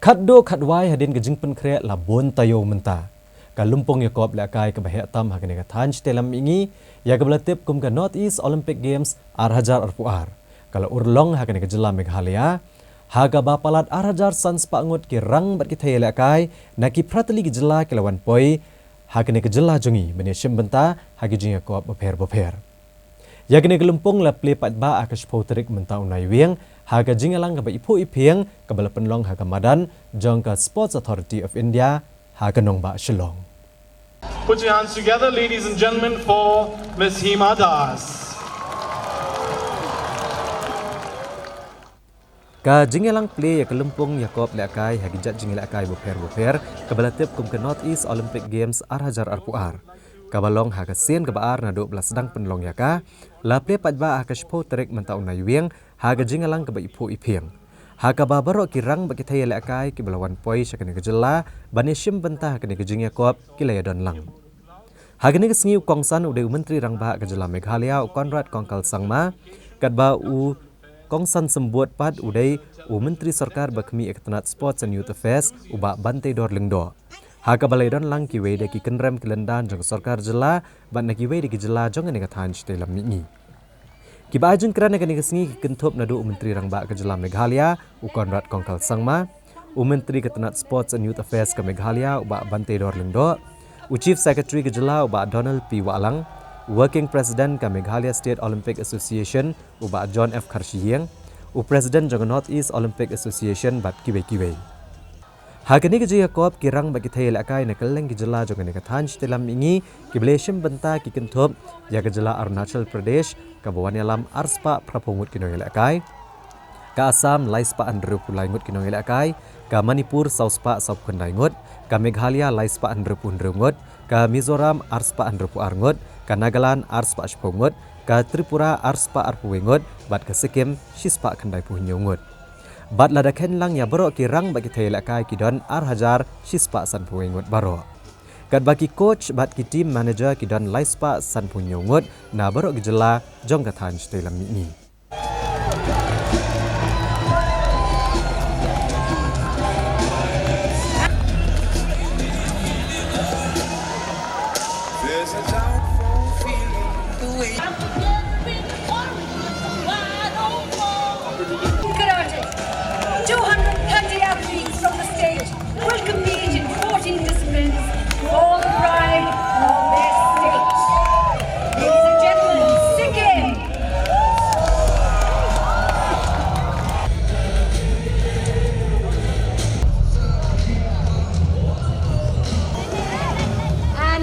Khaddo khadwai hadin ke jingpen kre la bynta yo menta. Kalumpong yakop ialehkai ke bahek tam hak nega tanj telam ingi ya ke belatip kum ke North East Olympic Games arhajar arpuar. Kalau urlong hak nega jela Meghalaya haka bapalat arhajar sans pangut ki rang bat ki thei ialehkai naki prateli ki jela ke lawan poi hak nega jela jongi bynta bynta hak jing yakop beper. Ya ke nega lumpong la ple pat ba akash potrik menta unai wieng haka jingalang ke ipu ipieng ke balapenlong haka madan jong ke Sports Authority of India haka nong ba Shillong. Put your hands together, ladies and gentlemen, for Ms. Hima Das. Ka jingalang play ya kelumpung yakop ialehkai hagijat jingialehkai beper ke balatip kum ke North East Olympic Games arhajar arpuar. Kabalong haka sien ke baar na 12 sedang penlong yaka la play patba haka shpo terik menta unai wieng haka jingalang ke ipu ipieng. Haka babaro kirang bagi thei ialehkai ki belawan poi syakane kejela bynta bynta haka ne kejing yakop ki layadon lang. Haka ne kesengiu kongsan udai menteri rang bahak kejela Meghalaya Konrad Kongkal Sangma katba u kongsan sembut pad udai menteri sarkar bakmi ektenat Sports and Youth Affairs uba bantai dor lingdo. Haka balaidon lang ki wei de ki kenrem kelendan jong sarkar jela ban na ki wei de ki jela jong ne kathanj telam mingi. Kiba ajeng kerana kani kesengi kentup nadu menteri rang bahak kejela Meghalaya Konrad Kongkal Sangma menteri ketenat Sports and Youth Affairs ke Meghalaya uba bantai dor lingdo Chief Secretary kejela uba Donald P. Walang Working President ke Meghalaya State Olympic Association uba John F. Karshihieng President jong North East Olympic Association bat kiwei. Hakani ke Yakop kirang bagi thei ialehkai nakaleng kejela jong ne kathanj telam ingi ki bynta ki kentup ya kejela Arunachal Pradesh ke Bawanialam arspa prapungut ki ialehkai ke Assam laispa andru pulaingut ki ialehkai ke Manipur sauspa saupkundaingut ke Meghalaya laispa andru punrungut ke Mizoram arspa andru puarngut ke Nagaland arspa shpungut ke Tripura arspa arpuingut bat ke Sikkim shispa khandai punyungut. Bat lada kenlang ya baro ki rang bagi thei ialehkai ki don arhajar shispa san puingut baro. Kat bagi coach bat ki team manager ki don laispa san punyungut na baro ki jela jong kathanj telam ni.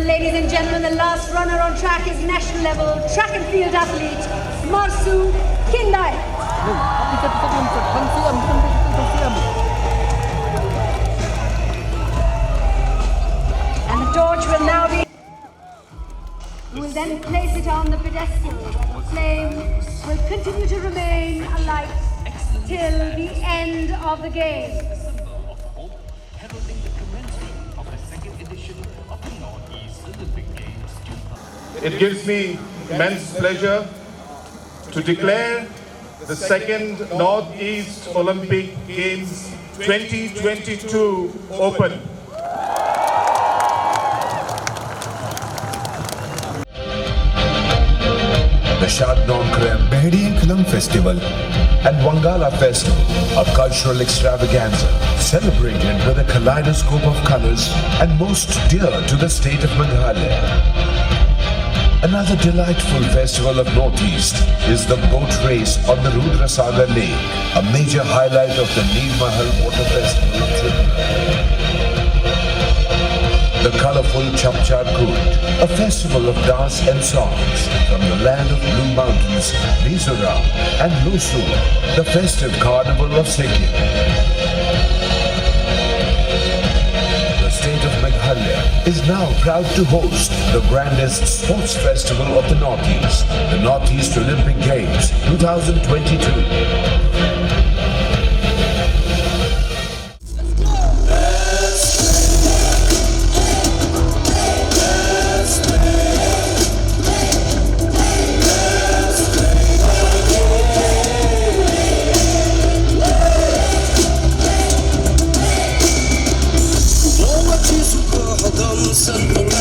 Ladies and gentlemen, the last runner on track is national level track and field athlete Marsu Kindai. And the torch will now be... We will then place it on the pedestal. The flame will continue to remain alight till the end of the game. It gives me immense pleasure to declare the second Northeast Olympic Games 2022 open. The Shillong Behdi Film Festival and Wangala Festival, a cultural extravaganza celebrated with a kaleidoscope of colors and most dear to the state of Meghalaya. Another delightful festival of Northeast is the boat race on the Rudra Sagar Lake, a major highlight of the Neem Mahal Water Festival of Tripura. The colorful Chapchar Kut, a festival of dance and songs from the land of Blue Mountains, Mizoram and Lusu, the festive carnival of Sikkim. The state of Meghalaya is now proud to host the grandest sports festival of the Northeast, the Northeast Olympic Games 2022. something